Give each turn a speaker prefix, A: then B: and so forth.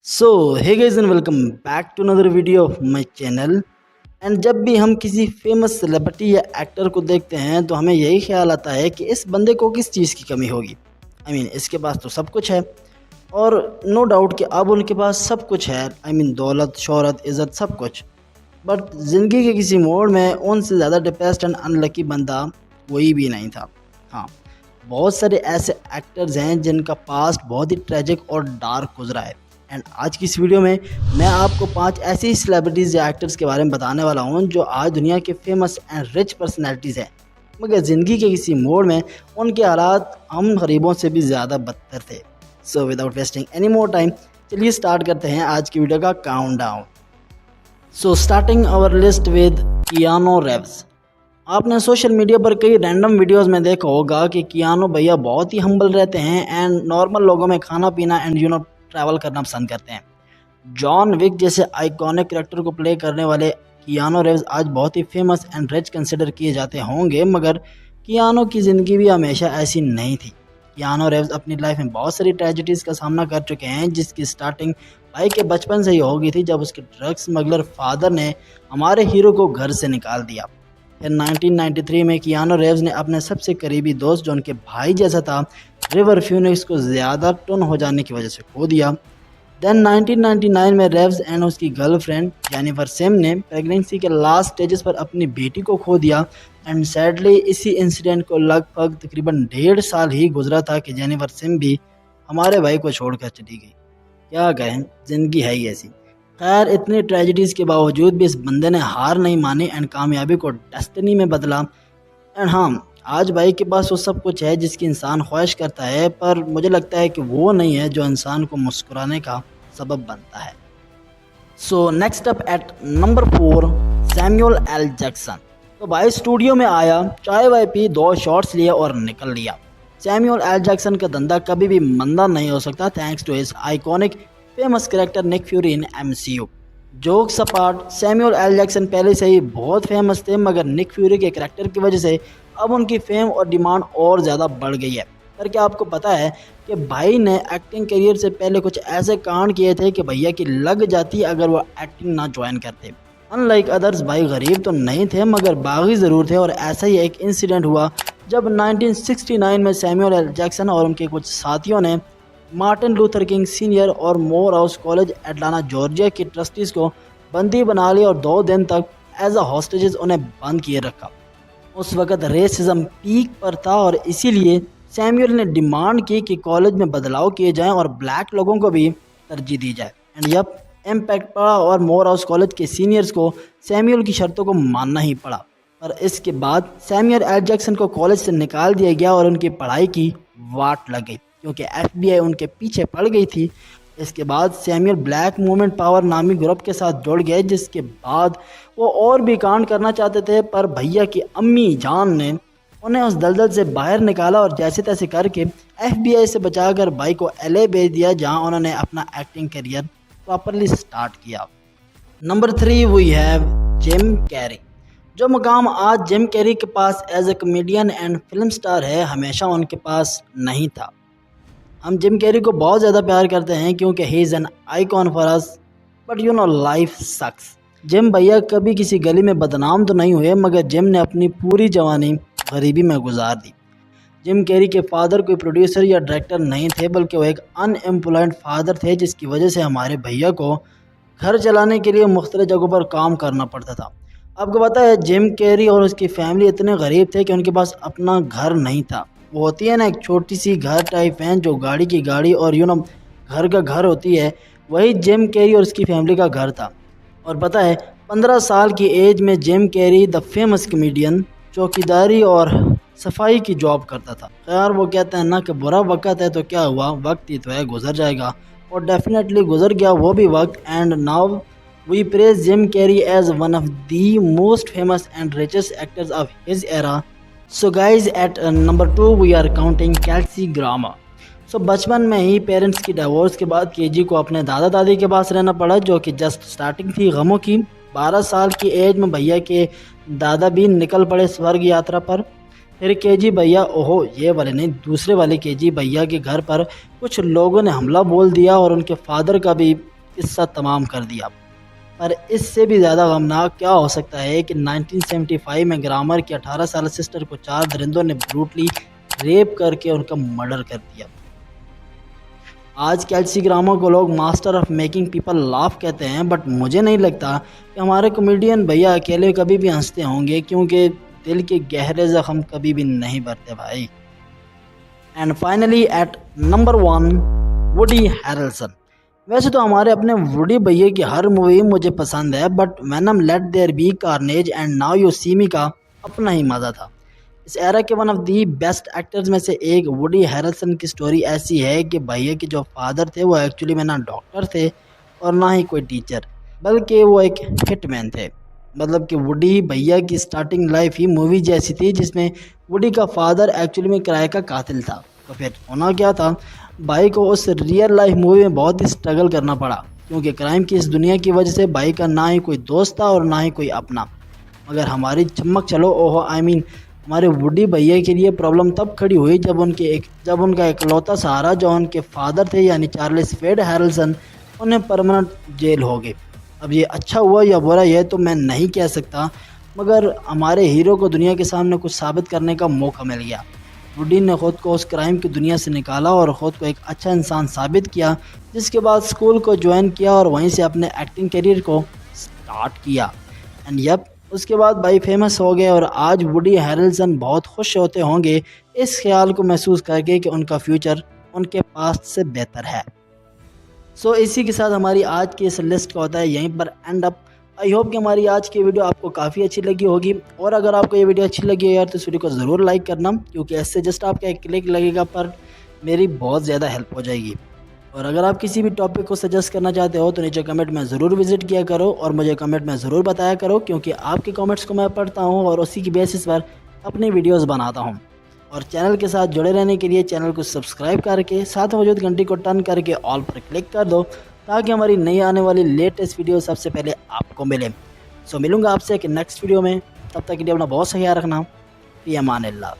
A: So hey guys and welcome back to another video of my channel. And जब भी हम किसी famous celebrity या एक्टर को देखते हैं तो हमें यही ख्याल आता है कि इस बंदे को किस चीज़ की कमी होगी। इसके पास तो सब कुछ है और नो डाउट कि अब उनके पास सब कुछ है। दौलत, शोहरत, इज़्ज़त, सब कुछ। बट ज़िंदगी के किसी मोड़ में उनसे ज़्यादा डिप्रेस्ड एंड अनलकी बंदा कोई भी नहीं था। हाँ, बहुत सारे ऐसे एक्टर्स हैं जिनका पास्ट बहुत ही ट्रेजिक और डार्क गुजरा है। एंड आज की इस वीडियो में मैं आपको 5 ऐसी सेलिब्रिटीज़ या एक्टर्स के बारे में बताने वाला हूँ जो आज दुनिया के फेमस एंड रिच पर्सनैलिटीज़ हैं, मगर ज़िंदगी के किसी मोड़ में उनके हालात हम गरीबों से भी ज़्यादा बदतर थे। So without wasting any more time, चलिए स्टार्ट करते हैं आज की वीडियो का countdown. So starting our list with Keanu Reeves. आपने सोशल मीडिया पर कई रैंडम वीडियोस में देखा होगा कि कियानो भैया बहुत ही हम्बल रहते हैं एंड नॉर्मल लोगों में खाना पीना एंड ट्रैवल करना पसंद करते हैं। जॉन विक जैसे आइकॉनिक कैरेक्टर को प्ले करने वाले कियानो रेव्स आज बहुत ही फेमस एंड रिच कंसिडर किए जाते होंगे, मगर कियानो की ज़िंदगी भी हमेशा ऐसी नहीं थी। कियानो रेव्स अपनी लाइफ में बहुत सारी ट्रेजेडीज़ का सामना कर चुके हैं, जिसकी स्टार्टिंग भाई के बचपन से ही हो गई थी जब उसके ड्रग्स स्मगलर फादर ने हमारे हीरो को घर से निकाल दिया। फिर 1993 में कियानो रेव्स ने अपने सबसे करीबी दोस्त जो उनके भाई जैसा था, रिवर फ्यूनिक्स को ज़्यादा टोन हो जाने की वजह से खो दिया। देन 1999 में रेव्स एंड उसकी गर्लफ्रेंड जेनिफर सिम ने प्रेगनेंसी के लास्ट स्टेजेस पर अपनी बेटी को खो दिया। एंड सैडली इसी इंसिडेंट को लगभग तकरीबन 1.5 साल ही गुजरा था कि जेनिफर सिम भी हमारे भाई को छोड़कर चली गई। क्या कहें, ज़िंदगी है ही ऐसी। खैर, इतनी ट्रेजिडीज़ के बावजूद भी इस बंदे ने हार नहीं मानी एंड कामयाबी को डेस्टिनी में बदला। एंड हाँ, आज भाई के पास वो सब कुछ है जिसकी इंसान ख्वाहिश करता है, पर मुझे लगता है कि वो नहीं है जो इंसान को मुस्कुराने का सबब बनता है। So next up at number 4, Samuel L Jackson. तो भाई स्टूडियो में आया, चाय वाय पी, 2 शॉट्स लिए और निकल लिया। सैमुअल एल जैक्सन का धंधा कभी भी मंदा नहीं हो सकता thanks to his iconic famous character Nick Fury in MCU। Jokes apart, Samuel L Jackson पहले से ही बहुत फेमस थे, मगर निक फ्यूरी के कैरेक्टर की वजह से अब उनकी फेम और डिमांड और ज़्यादा बढ़ गई है। पर क्या आपको पता है कि भाई ने एक्टिंग करियर से पहले कुछ ऐसे कांड किए थे कि भैया की लग जाती अगर वो एक्टिंग ना ज्वाइन करते। अनलाइक अदर्स, भाई गरीब तो नहीं थे मगर बागी ज़रूर थे। और ऐसा ही एक इंसिडेंट हुआ जब 1969 में सैमुअल एल जैक्सन और उनके कुछ साथियों ने मार्टिन लूथर किंग सीनियर और मोर हाउस कॉलेज एटलांटा जॉर्जिया की ट्रस्टीज़ को बंदी बना लिया और 2 दिन तक एज अ हॉस्टेजेस उन्हें बंद किए रखा। उस वक़्त रेसिज्म पीक पर था और इसीलिए सैमुअल ने डिमांड की कि कॉलेज में बदलाव किए जाएं और ब्लैक लोगों को भी तरजीह दी जाए। एंड यप, इम्पैक्ट पड़ा और मोर हाउस कॉलेज के सीनियर्स को सैमुअल की शर्तों को मानना ही पड़ा। पर इसके बाद सैमुअल एल जैक्सन को कॉलेज से निकाल दिया गया और उनकी पढ़ाई की वाट लग गई क्योंकि FBI उनके पीछे पड़ गई थी। इसके बाद सैमुअल ब्लैक मूवमेंट पावर नामी ग्रुप के साथ जुड़ गए, जिसके बाद वो और भी कांड करना चाहते थे, पर भैया की अम्मी जान ने उन्हें उस दलदल से बाहर निकाला और जैसे तैसे करके FBI से बचाकर भाई को LA भेज दिया, जहां उन्होंने अपना एक्टिंग करियर प्रॉपरली स्टार्ट किया। Number 3 we have Jim Carrey. जो मुकाम आज जिम कैरी के पास as a comedian and film star है, हमेशा उनके पास नहीं था। हम जिम कैरी को बहुत ज़्यादा प्यार करते हैं क्योंकि he is an icon for us, but life sucks. Jim भैया कभी किसी गली में बदनाम तो नहीं हुए, मगर जिम ने अपनी पूरी जवानी गरीबी में गुजार दी। जिम कैरी के फादर कोई प्रोड्यूसर या डायरेक्टर नहीं थे, बल्कि वो एक अनएम्प्लॉयड फादर थे, जिसकी वजह से हमारे भैया को घर चलाने के लिए मुख्तलिफ जगहों पर काम करना पड़ता था। आपको पता है, जिम कैरी और उसकी फैमिली इतने गरीब थे कि उनके पास अपना घर नहीं था। वो होती है ना एक छोटी सी घर टाइप वैन जो गाड़ी की गाड़ी और घर का घर होती है, वही जिम कैरी और उसकी फैमिली का घर था। और पता है, 15 साल की एज में Jim Carrey the famous comedian चौकीदारी और सफाई की जॉब करता था। खैर, वो कहते हैं ना कि बुरा वक्त है तो क्या हुआ, वक्त ही तो है, गुजर जाएगा, और डेफिनेटली गुजर गया वो भी वक्त। And now we praise Jim Carrey as one of the most famous and richest actors of his era. So guys at number 2 we are counting Kelsey Grammer. So बचपन में ही पेरेंट्स की डिवोर्स के बाद केजी को अपने दादा दादी के पास रहना पड़ा, जो कि जस्ट स्टार्टिंग थी गमों की। 12 साल की एज में भैया के दादा भी निकल पड़े स्वर्ग यात्रा पर। फिर केजी भैया, ओहो ये वाले नहीं, दूसरे वाले केजी भैया के घर पर कुछ लोगों ने हमला बोल दिया और उनके फादर का भी किस्सा तमाम कर दिया। पर इससे भी ज़्यादा गमनाक क्या हो सकता है कि 1975 में ग्रामर की 18 साल सिस्टर को 4 दरिंदों ने ब्रूटली रेप करके उनका मर्डर कर दिया। आज केल्सी ग्रामर को लोग master of making people laugh कहते हैं, बट मुझे नहीं लगता कि हमारे कॉमेडियन भैया अकेले कभी भी हंसते होंगे, क्योंकि दिल के गहरे जख्म कभी भी नहीं भरते भाई। And finally at number 1, Woody Harrelson. वैसे तो हमारे अपने वुडी भैया की हर मूवी मुझे पसंद है, but Venom, let there be Carnage and now you see me का अपना ही मज़ा था। इस एरा के one of the best actors में से एक वुडी हैरेल्सन की स्टोरी ऐसी है कि भैया के जो फादर थे वो एक्चुअली में ना डॉक्टर थे और ना ही कोई टीचर, बल्कि वो एक हिटमैन थे। मतलब कि वुडी भैया की स्टार्टिंग लाइफ ही मूवी जैसी थी, जिसमें वुडी का फादर एक्चुअली में किराए का कातिल था। तो फिर होना क्या था, भाई को उस रियल लाइफ मूवी में बहुत ही स्ट्रगल करना पड़ा, क्योंकि क्राइम की इस दुनिया की वजह से भाई का ना ही कोई दोस्त था और ना ही कोई अपना। मगर हमारी चमक चलो ओहो हमारे वुडी भैया के लिए प्रॉब्लम तब खड़ी हुई जब उनका इकलौता सहारा जो उनके फादर थे यानी चार्ल्स फेड हैरेल्सन, उन्हें परमानेंट जेल हो गए। अब ये अच्छा हुआ या बुरा ये तो मैं नहीं कह सकता, मगर हमारे हीरो को दुनिया के सामने कुछ साबित करने का मौका मिल गया। वुडी ने खुद को उस क्राइम की दुनिया से निकाला और ख़ुद को एक अच्छा इंसान साबित किया, जिसके बाद स्कूल को ज्वाइन किया और वहीं से अपने एक्टिंग करियर को स्टार्ट किया। एंड यप, उसके बाद भाई फेमस हो गए और आज वुडी हैरेल्सन बहुत खुश होते होंगे इस ख्याल को महसूस करके कि उनका फ्यूचर उनके पास्ट से बेहतर है। सो इसी के साथ हमारी आज की इस लिस्ट का होता है यहीं पर एंड अप। आई होप कि हमारी आज की वीडियो आपको काफ़ी अच्छी लगी होगी, और अगर आपको ये वीडियो अच्छी लगी है यार तो इस वीडियो को ज़रूर लाइक करना, क्योंकि इससे जस्ट आपका एक क्लिक लगेगा पर मेरी बहुत ज़्यादा हेल्प हो जाएगी। और अगर आप किसी भी टॉपिक को सजेस्ट करना चाहते हो तो नीचे कमेंट में ज़रूर विजिट किया करो और मुझे कमेंट में ज़रूर बताया करो, क्योंकि आपके कमेंट्स को मैं पढ़ता हूँ और उसी की बेसिस पर अपनी वीडियोस बनाता हूँ। और चैनल के साथ जुड़े रहने के लिए चैनल को सब्सक्राइब करके साथ मौजूद घंटी को टर्न करके ऑल पर क्लिक कर दो, ताकि हमारी नई आने वाली लेटेस्ट वीडियो सबसे पहले आपको मिले। सो मिलूँगा आपसे एक नेक्स्ट वीडियो में, तब तक के लिए अपना बहुत सा ख्याल रखना। फी अमान अल्लाह।